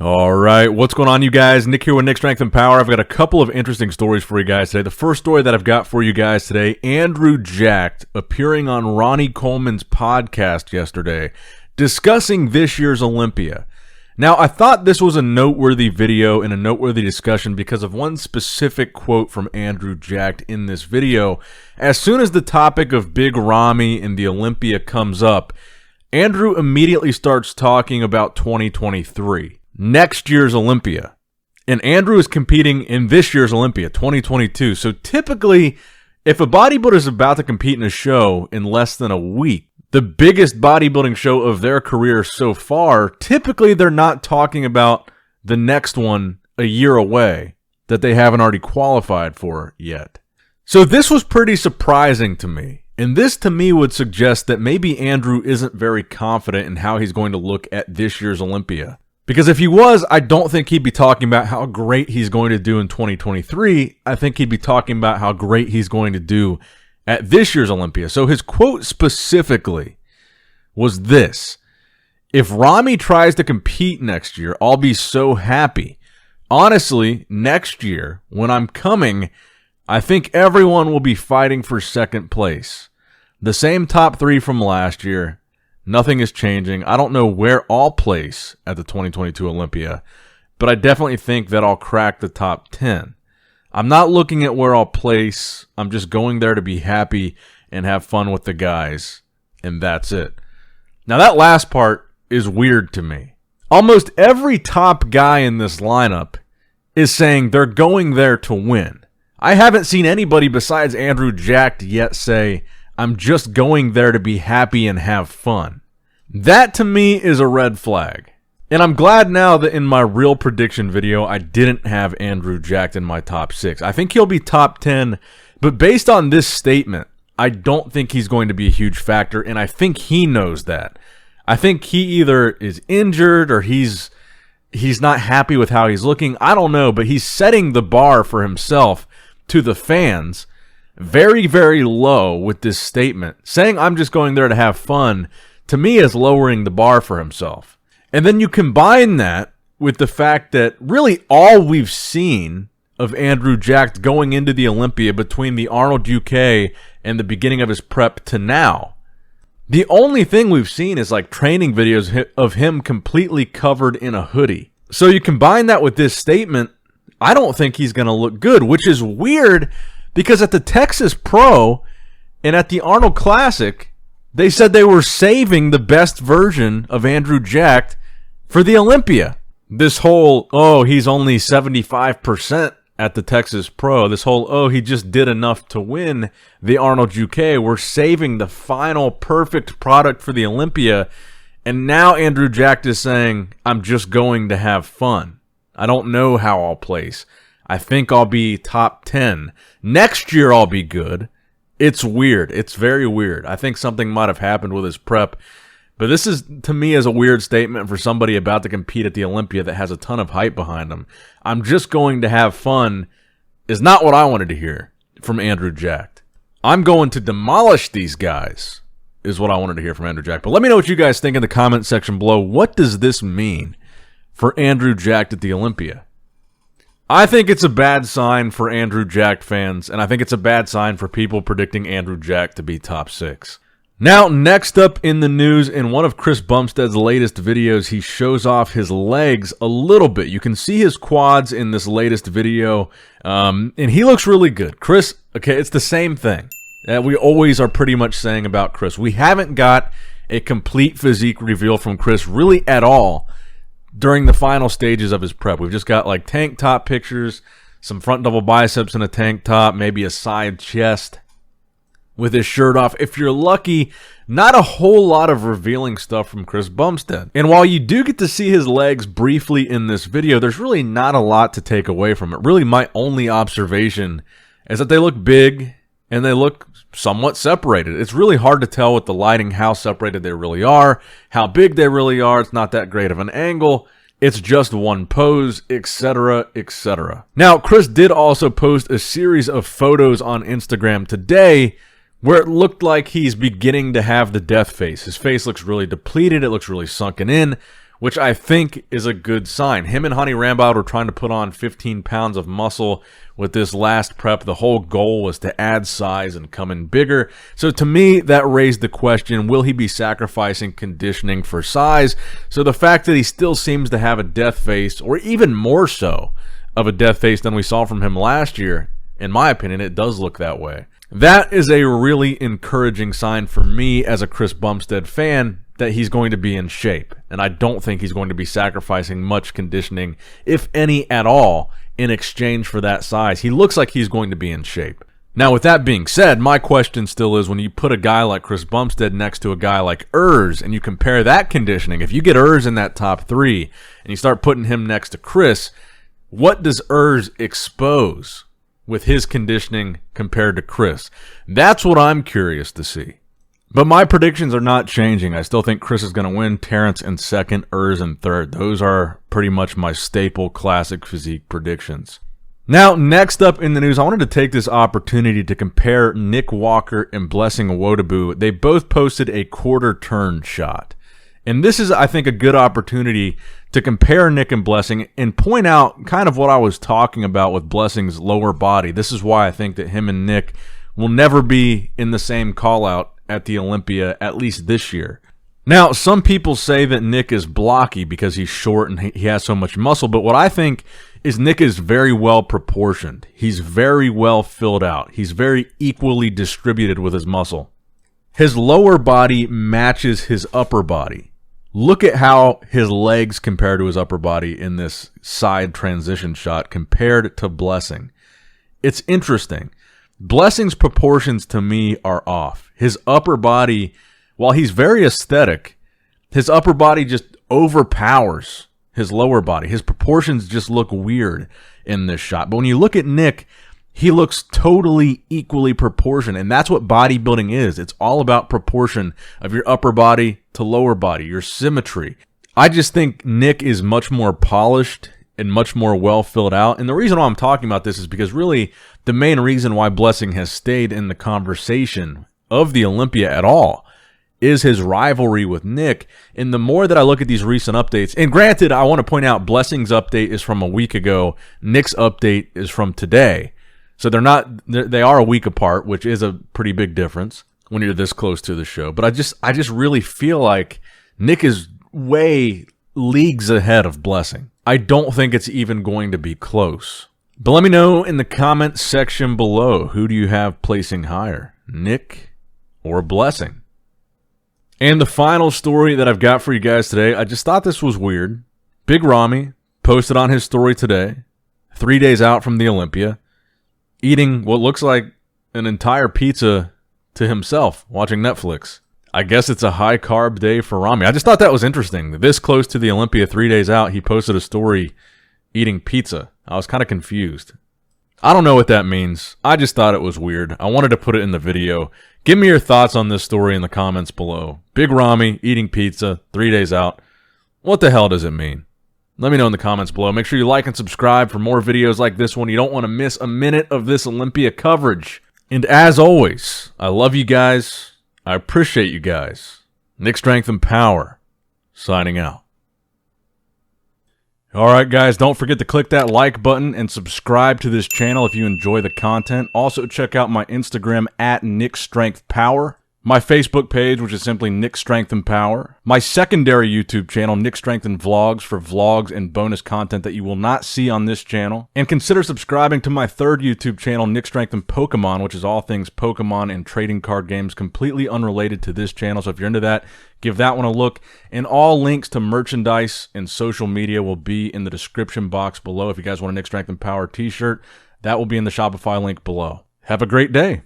All right, what's going on, you guys? Nick here with Nick Strength and Power. I've got a couple of interesting stories for you guys today. The first story that I've got for you guys today, Andrew Jacked appearing on Ronnie Coleman's podcast yesterday, discussing this year's Olympia. Now, I thought this was a noteworthy video and a noteworthy discussion because of one specific quote from Andrew Jacked in this video. As soon as the topic of Big Ramy and the Olympia comes up, Andrew immediately starts talking about 2023. Next year's Olympia. And Andrew is competing in this year's Olympia, 2022. So typically, if a bodybuilder is about to compete in a show in less than a week, the biggest bodybuilding show of their career so far, typically they're not talking about the next one a year away that they haven't already qualified for yet. So this was pretty surprising to me. And this to me would suggest that maybe Andrew isn't very confident in how he's going to look at this year's Olympia. Because if he was, I don't think he'd be talking about how great he's going to do in 2023. I think he'd be talking about how great he's going to do at this year's Olympia. So his quote specifically was this: "If Ramy tries to compete next year, I'll be so happy. Honestly, next year, when I'm coming, I think everyone will be fighting for second place. The same top three from last year. Nothing is changing. I don't know where I'll place at the 2022 Olympia, but I definitely think that I'll crack the top 10. I'm not looking at where I'll place. I'm just going there to be happy and have fun with the guys, and that's it." Now, that last part is weird to me. Almost every top guy in this lineup is saying they're going there to win. I haven't seen anybody besides Andrew Jacked yet say, "I'm just going there to be happy and have fun." That to me is a red flag. And I'm glad now that in my real prediction video, I didn't have Andrew Jacked in my top 6. I think he'll be top 10, but based on this statement, I don't think he's going to be a huge factor, and I think he knows that. I think he either is injured or he's not happy with how he's looking. I don't know, but he's setting the bar for himself to the fans very, very low with this statement. Saying "I'm just going there to have fun" to me is lowering the bar for himself. And then you combine that with the fact that really all we've seen of Andrew Jacked going into the Olympia between the Arnold UK and the beginning of his prep to now, the only thing we've seen is like training videos of him completely covered in a hoodie. So you combine that with this statement, I don't think he's going to look good, which is weird because at the Texas Pro and at the Arnold Classic, they said they were saving the best version of Andrew Jacked for the Olympia. This whole, "Oh, he's only 75% at the Texas Pro," this whole, "Oh, he just did enough to win the Arnold UK," we're saving the final perfect product for the Olympia. And now Andrew Jacked is saying, "I'm just going to have fun. I don't know how I'll place. I think I'll be top 10. Next year I'll be good." It's weird. It's very weird. I think something might have happened with his prep. But this is, to me, is a weird statement for somebody about to compete at the Olympia that has a ton of hype behind him. "I'm just going to have fun" is not what I wanted to hear from Andrew Jacked. "I'm going to demolish these guys" is what I wanted to hear from Andrew Jacked. But let me know what you guys think in the comment section below. What does this mean for Andrew Jacked at the Olympia? I think it's a bad sign for Andrew Jacked fans, and I think it's a bad sign for people predicting Andrew Jacked to be top 6. Now, next up in the news, in one of Chris Bumstead's latest videos, he shows off his legs a little bit. You can see his quads in this latest video, and he looks really good. Chris, okay, it's the same thing that we always are pretty much saying about Chris. We haven't got a complete physique reveal from Chris really at all during the final stages of his prep. We've just got like tank top pictures, some front double biceps in a tank top, maybe a side chest with his shirt off. If you're lucky, not a whole lot of revealing stuff from Chris Bumstead. And while you do get to see his legs briefly in this video, there's really not a lot to take away from it. Really, my only observation is that they look big and they look somewhat separated. It's really hard to tell with the lighting how separated they really are, how big they really are. It's not that great of an angle. It's just one pose, etc., etc. Now, Chris did also post a series of photos on Instagram today where it looked like he's beginning to have the death face. His face looks really depleted. It looks really sunken in, which I think is a good sign. Him and Honey Rambo were trying to put on 15 pounds of muscle with this last prep. The whole goal was to add size and come in bigger. So to me, that raised the question, will he be sacrificing conditioning for size? So the fact that he still seems to have a death face, or even more so of a death face than we saw from him last year, in my opinion, it does look that way. That is a really encouraging sign for me as a Chris Bumstead fan, that he's going to be in shape. And I don't think he's going to be sacrificing much conditioning, if any at all, in exchange for that size. He looks like he's going to be in shape. Now, with that being said, my question still is, when you put a guy like Chris Bumstead next to a guy like Urs, and you compare that conditioning, if you get Urs in that top 3, and you start putting him next to Chris, what does Urs expose with his conditioning compared to Chris? That's what I'm curious to see. But my predictions are not changing. I still think Chris is going to win, Terrence in second, Urs in third. Those are pretty much my staple classic physique predictions. Now, next up in the news, I wanted to take this opportunity to compare Nick Walker and Blessing Wodabu. They both posted a quarter turn shot. And this is, I think, a good opportunity to compare Nick and Blessing and point out kind of what I was talking about with Blessing's lower body. This is why I think that him and Nick will never be in the same call-out at the Olympia, at least this year. Now, some people say that Nick is blocky because he's short and he has so much muscle, but what I think is Nick is very well proportioned. He's very well filled out. He's very equally distributed with his muscle. His lower body matches his upper body. Look at how his legs compare to his upper body in this side transition shot compared to Blessing. It's interesting. Blessing's proportions to me are off. His upper body, while he's very aesthetic, his upper body just overpowers his lower body. His proportions just look weird in this shot. But when you look at Nick, he looks totally equally proportioned, and that's what bodybuilding is. It's all about proportion of your upper body to lower body, your symmetry. I just think Nick is much more polished and much more well filled out. And the reason why I'm talking about this is because really the main reason why Blessing has stayed in the conversation of the Olympia at all is his rivalry with Nick. And the more that I look at these recent updates, and granted, I want to point out Blessing's update is from a week ago, Nick's update is from today. So they are a week apart, which is a pretty big difference when you're this close to the show. But I just really feel like Nick is way leagues ahead of Blessing. I don't think it's even going to be close. But let me know in the comment section below, who do you have placing higher, Nick or Blessing? And the final story that I've got for you guys today, I just thought this was weird. Big Ramy posted on his story today, 3 days out from the Olympia, eating what looks like an entire pizza to himself, watching Netflix. I guess it's a high-carb day for Ramy. I just thought that was interesting. This close to the Olympia, 3 days out, he posted a story eating pizza. I was kind of confused. I don't know what that means. I just thought it was weird. I wanted to put it in the video. Give me your thoughts on this story in the comments below. Big Ramy eating pizza 3 days out. What the hell does it mean? Let me know in the comments below. Make sure you like and subscribe for more videos like this one. You don't want to miss a minute of this Olympia coverage. And as always, I love you guys. I appreciate you guys. Nick Strength and Power, signing out. Alright guys, don't forget to click that like button and subscribe to this channel if you enjoy the content. Also check out my Instagram at Nick Strength Power. My Facebook page, which is simply Nick Strength and Power. My secondary YouTube channel, Nick Strength and Vlogs, for vlogs and bonus content that you will not see on this channel. And consider subscribing to my third YouTube channel, Nick Strength and Pokemon, which is all things Pokemon and trading card games, completely unrelated to this channel. So if you're into that, give that one a look. And all links to merchandise and social media will be in the description box below. If you guys want a Nick Strength and Power t-shirt, that will be in the Shopify link below. Have a great day.